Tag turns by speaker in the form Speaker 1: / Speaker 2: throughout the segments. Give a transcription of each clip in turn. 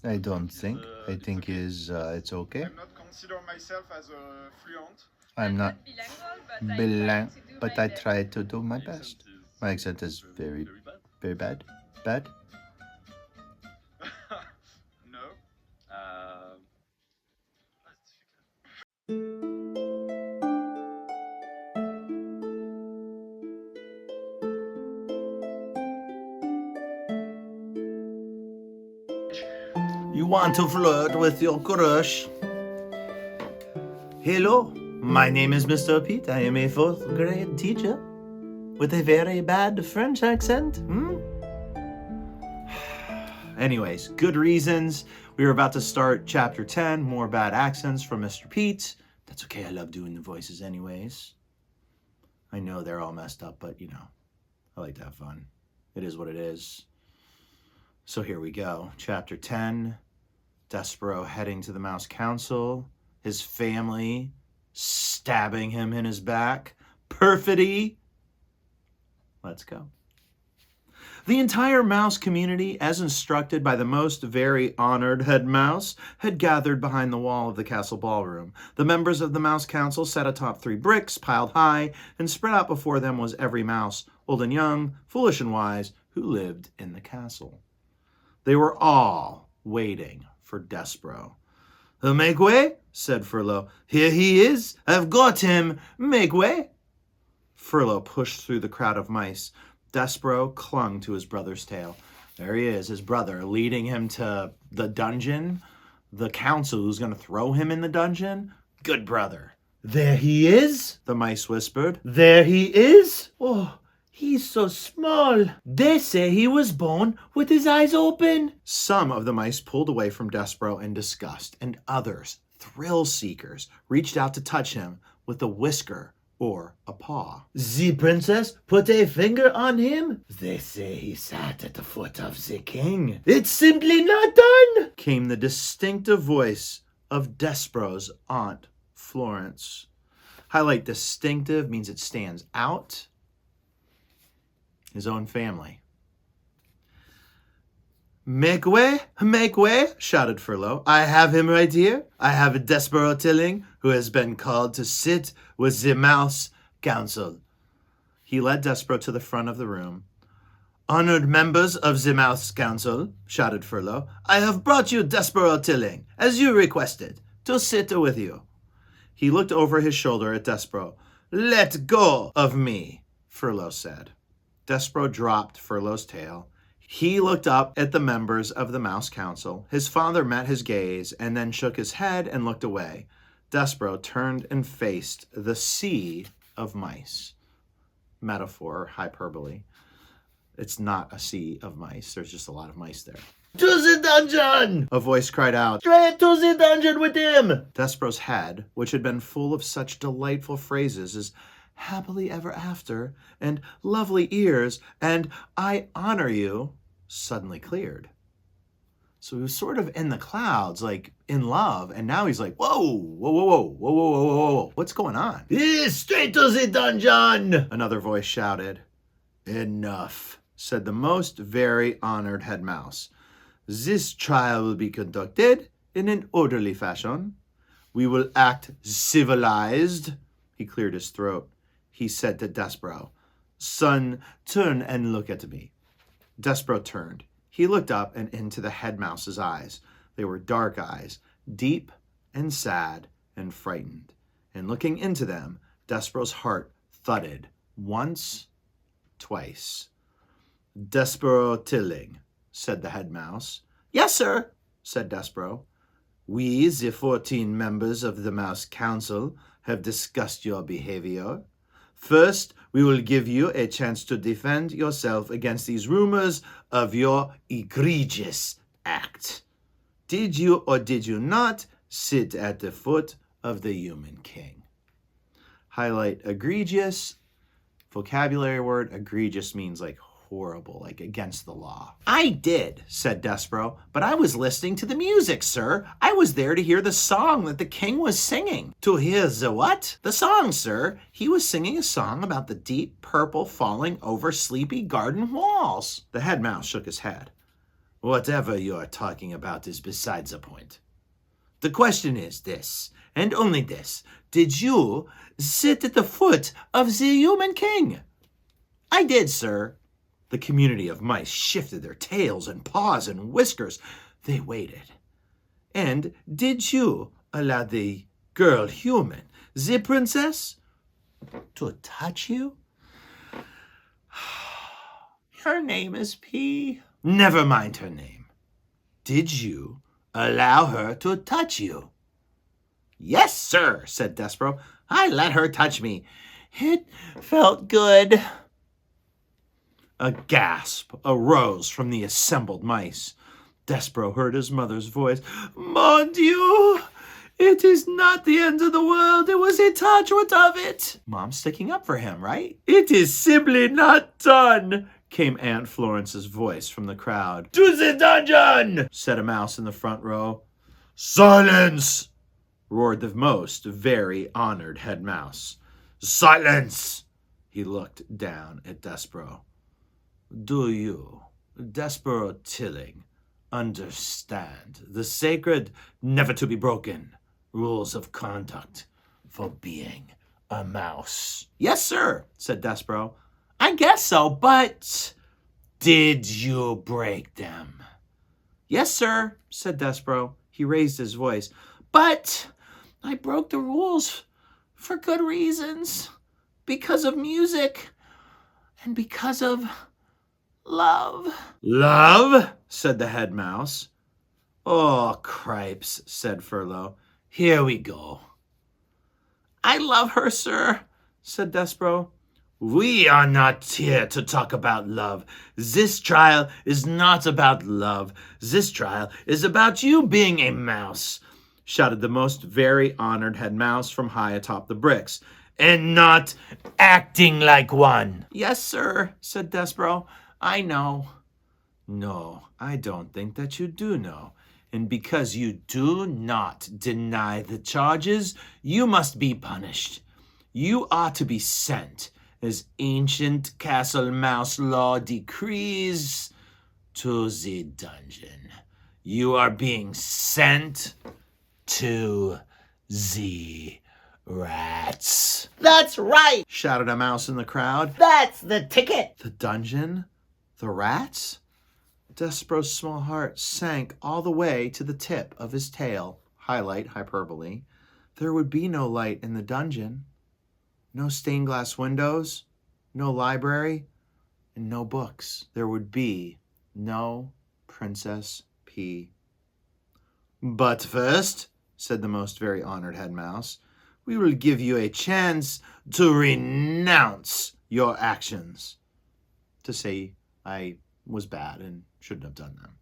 Speaker 1: I don't think. I
Speaker 2: It's
Speaker 1: think
Speaker 2: okay.
Speaker 1: is it's okay.
Speaker 2: I'm not consider myself as a fluent.
Speaker 1: I'm not bilang, but I try to do my best. My accent is very, very bad. Bad.
Speaker 2: No. Uh,
Speaker 1: You want to flirt with your crush? Hello, my name is Mr. Pete. I am a fourth grade teacher with a very bad French accent. Anyways, good reasons. We were about to start chapter 10, more bad accents from Mr. Pete. That's okay, I love doing the voices anyways. I know they're all messed up, but I like to have fun. It is what it is. So here we go. Chapter 10, Despereaux heading to the Mouse Council, his family stabbing him in his back. Perfidy. Let's go. The entire mouse community, as instructed by the most very honored head mouse, had gathered behind the wall of the castle ballroom. The members of the Mouse Council sat atop 3 bricks, piled high, and spread out before them was every mouse, old and young, foolish and wise, who lived in the castle. They were all waiting for Despereaux. Make way, said Furlough. Here he is. I've got him. Make way. Furlough pushed through the crowd of mice. Despereaux clung to his brother's tail. There he is, his brother, leading him to the dungeon. The council who's going to throw him in the dungeon. Good brother. There he is, the mice whispered. There he is? Oh, he's so small. They say he was born with his eyes open. Some of the mice pulled away from Despereaux in disgust, and others, thrill seekers, reached out to touch him with a whisker or a paw. The princess put a finger on him? They say he sat at the foot of the king. It's simply not done, came the distinctive voice of Despereaux's aunt, Florence. Highlight distinctive means it stands out. His own family. Make way, shouted Furlough. I have him right here. I have a Despereaux Tilling who has been called to sit with the Mouse Council. He led Despereaux to the front of the room. Honored members of the Mouse Council, shouted Furlough, I have brought you Despereaux Tilling, as you requested, to sit with you. He looked over his shoulder at Despereaux. Let go of me, Furlough said. Despereaux dropped Furlough's tail. He looked up at the members of the Mouse Council. His father met his gaze and then shook his head and looked away. Despereaux turned and faced the sea of mice. Metaphor, hyperbole. It's not a sea of mice. There's just a lot of mice there. To the dungeon! A voice cried out. Straight to the dungeon with him! Despereaux's head, which had been full of such delightful phrases as happily ever after, and lovely ears, and I honor you, suddenly cleared. So he was sort of in the clouds, like in love, and now he's like, whoa, whoa, whoa, whoa, whoa, whoa, whoa, whoa, whoa, what's going on? Straight to the dungeon! Another voice shouted. Enough, said the most very honored head mouse. This trial will be conducted in an orderly fashion. We will act civilized. He cleared his throat. He said to Despereaux, Son, turn and look at me. Despereaux turned. He looked up and into the head mouse's eyes. They were dark eyes, deep and sad and frightened. And looking into them, Despereaux's heart thudded once, twice. Despereaux Tilling, said the head mouse. Yes, sir, said Despereaux. We, the 14 members of the Mouse Council, have discussed your behavior. First, we will give you a chance to defend yourself against these rumors of your egregious act. Did you or did you not sit at the foot of the human king? Highlight egregious. Vocabulary word, egregious means like horrible, like against the law. I did, said Despereaux, but I was listening to the music, sir. I was there to hear the song that the king was singing. To hear the what? The song, sir. He was singing a song about the deep purple falling over sleepy garden walls. The head mouse shook his head. Whatever you are talking about is besides the point. The question is this, and only this. Did you sit at the foot of the human king? I did, sir. The community of mice shifted their tails and paws and whiskers. They waited. And did you allow the girl human, the princess, to touch you? Her name is P. Never mind her name. Did you allow her to touch you? Yes, sir, said Despereaux. I let her touch me. It felt good. A gasp arose from the assembled mice. Despereaux heard his mother's voice. Mon Dieu! It is not the end of the world. It was a touch. What of it? Mom's sticking up for him, right? It is simply not done, came Aunt Florence's voice from the crowd. To the dungeon, said a mouse in the front row. Silence, roared the most very honored head mouse. Silence! He looked down at Despereaux. Do you, Despereaux Tilling, understand the sacred, never-to-be-broken rules of conduct for being a mouse? Yes, sir, said Despereaux. I guess so, but did you break them? Yes, sir, said Despereaux. He raised his voice. But I broke the rules for good reasons. Because of music and because of love. Love? Said the head mouse. Oh, cripes, said Furlough. Here we go. I love her, sir, said Despereaux. We are not here to talk about love. This trial is not about love. This trial is about you being a mouse, shouted the most very honored head mouse from high atop the bricks. And not acting like one. Yes, sir, said Despereaux. I know. No, I don't think that you do know. And because you do not deny the charges, you must be punished. You are to be sent, as ancient castle mouse law decrees, to the dungeon. You are being sent to the rats. That's right, shouted a mouse in the crowd. That's the ticket. The dungeon? The rats? Despereaux's small heart sank all the way to the tip of his tail. Highlight, hyperbole. There would be no light in the dungeon. No stained glass windows, no library, and no books. There would be no Princess P. But first, said the most very honored head mouse, we will give you a chance to renounce your actions. To say I was bad and shouldn't have done them.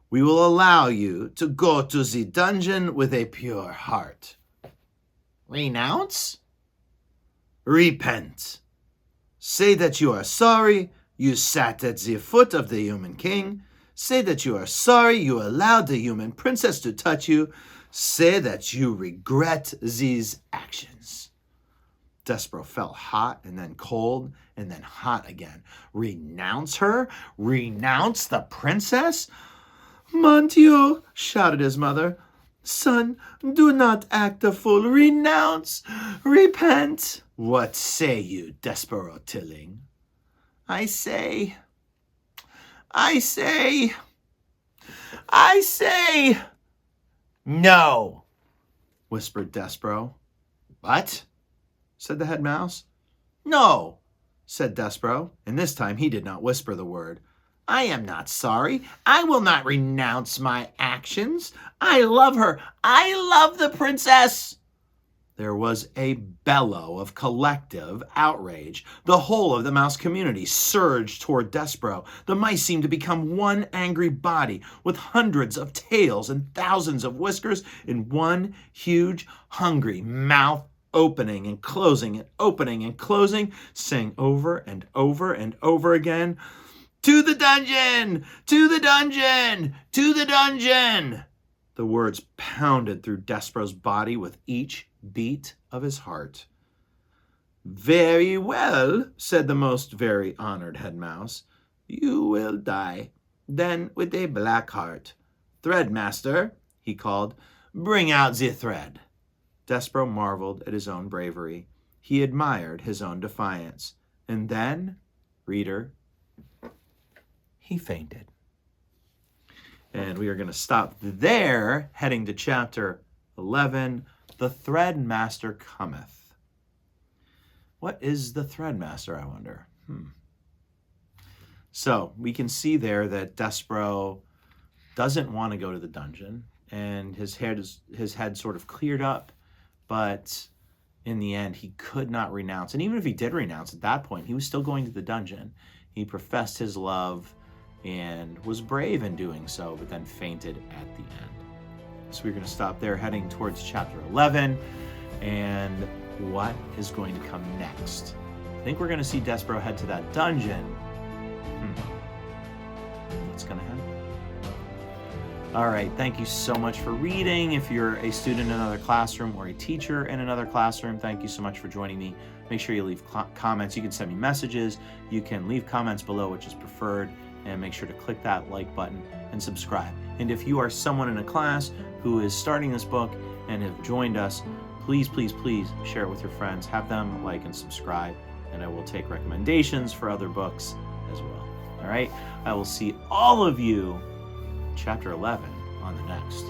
Speaker 1: We will allow you to go to the dungeon with a pure heart. Renounce? Repent. Say that you are sorry you sat at the foot of the human king. Say that you are sorry you allowed the human princess to touch you. Say that you regret these actions. Despereaux felt hot and then cold and then hot again. Renounce her? Renounce the princess? Mon Dieu, shouted his mother. Son, do not act a fool. Renounce. Repent. What say you, Despereaux Tilling? I say. No, whispered Despereaux. What? Said the head mouse. No, said Despereaux, and this time he did not whisper the word. I am not sorry. I will not renounce my actions. I love her. I love the princess. There was a bellow of collective outrage. The whole of the mouse community surged toward Despereaux. The mice seemed to become one angry body with hundreds of tails and thousands of whiskers in one huge, hungry mouth, opening and closing and opening and closing, saying over and over and over again, "To the dungeon! To the dungeon! To the dungeon!" The words pounded through Despereaux's body with each beat of his heart. Very well, said the most very honored head mouse. You will die. Then, with a black heart, "Threadmaster," he called, "bring out the thread." Despereaux marveled at his own bravery. He admired his own defiance. And then, reader, he fainted. And we are going to stop there, heading to chapter 11, The Threadmaster Cometh. What is the Threadmaster, I wonder? So we can see there that Despereaux doesn't want to go to the dungeon, and his head sort of cleared up, but in the end he could not renounce. And even if he did renounce at that point, he was still going to the dungeon. He professed his love and was brave in doing so, but then fainted at the end. So we're going to stop there, heading towards chapter 11, and what is going to come next? I think we're going to see Despereaux head to that dungeon. What's going to happen? All right, thank you so much for reading. If you're a student in another classroom or a teacher in another classroom, thank you so much for joining me. Make sure you leave comments. You can send me messages. You can leave comments below, which is preferred, and make sure to click that like button and subscribe. And if you are someone in a class who is starting this book and have joined us, please, please, please share it with your friends. Have them like and subscribe, and I will take recommendations for other books as well. All right, I will see all of you chapter 11 on the next.